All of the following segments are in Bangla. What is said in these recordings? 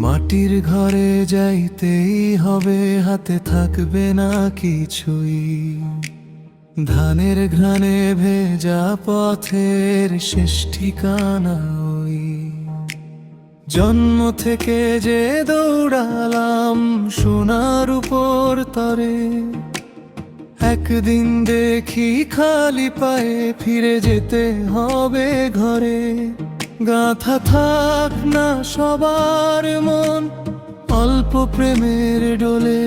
মাটির ঘরে যাইতেই হবে, হাতে থাকবে না কিছুই। ধানের ঘ্রাণে ভেজা পথের শেষ ঠিকানা ওই। জন্ম থেকে যে দৌড়ালাম সোনার উপর তরে, একদিন দেখি খালি পায়ে ফিরে যেতে হবে ঘরে। গাথা থাক না সবার মন অল্প প্রেমের ডোলে,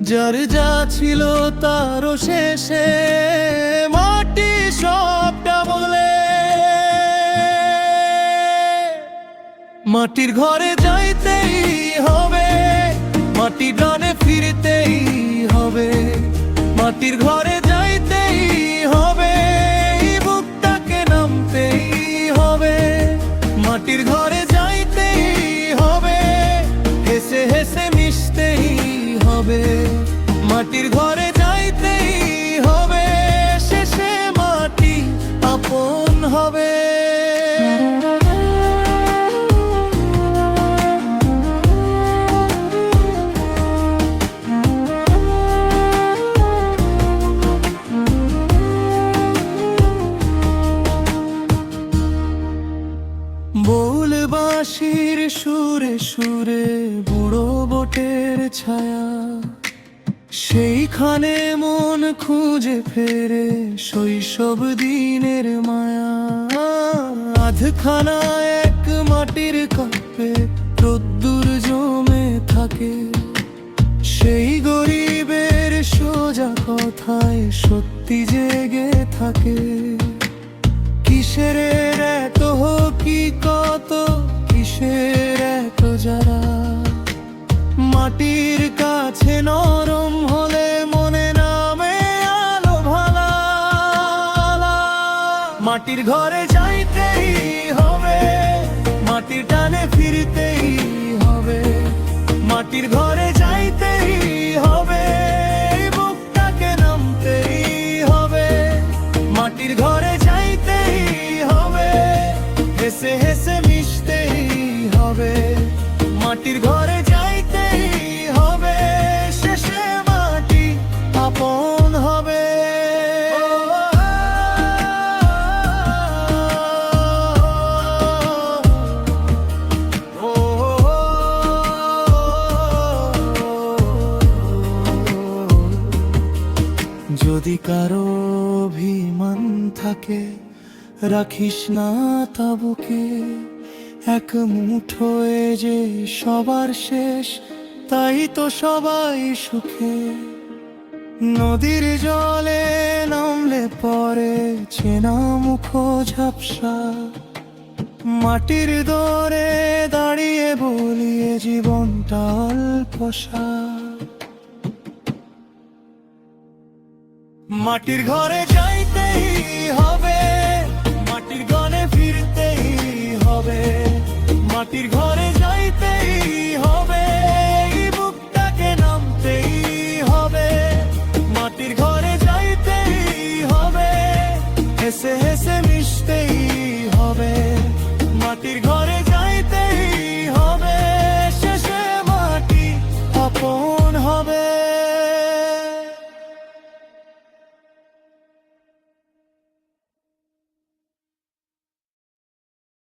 যার যা ছিল তারও শেষে মাটি সবটা বলে। মাটির ঘরে যাইতেই হবে, মাটির ডানে ফিরতেই হবে। মাটির ঘরে যাইতেই হবে, বুকটাকে নামতেই হবে। মাটির ঘরে যাইতেই হবে, হেসে হেসে মিশতেই হবে। মাটির ঘরে যাইতেই হবে, শেষে মাটি আপন হবে। বউল বাঁশির সুরে সুরে বুড়ো বটের ছায়া, সেইখানে মন খুঁজে ফেরে শৈশব দিনের মায়া। আধখানা এক মাটির কাপে রোদ্দুর জমে থাকে, সেই গরিবের সোজা কথায় সত্যি জেগে থাকে। কিসের এত কি কত, কিসের এত যারা, মাটির কাছে নরম হলে মনে নামে আলো ভালা। মাটির ঘরে যাইতেই হবে, মাটির টানে ফিরতেই হবে। মাটির ঘরে যাইতেই হবে, বুকটাকে নামতেই হবে। মাটির ঘরে যাইতেই হবে, হেসে হেসে মিশতেই হবে। মাটির ঘরে যাইতেই হবে, শেষে মাটি আপন হবে। যদি কারো অভিমান থাকে, রাখিস না তাবুকে। এক মুঠোয় যে সবার শেষ, তাই তো সবাই সুখে। নদীর জলে নামলে পরে চেনা মুখ ঝাপসা, মাটির দরে দাঁড়িয়ে বলিয়ে জীবনটা অল্পসা। মাটির ঘরে যাইতেই হবে, মাটির গানে ফিরতেই হবে। মাটির ঘরে যাইতেই হবে, বুকটাকে নামতেই হবে। মাটির ঘরে যাইতেই হবে, হেসে হেসে মিশতেই হবে।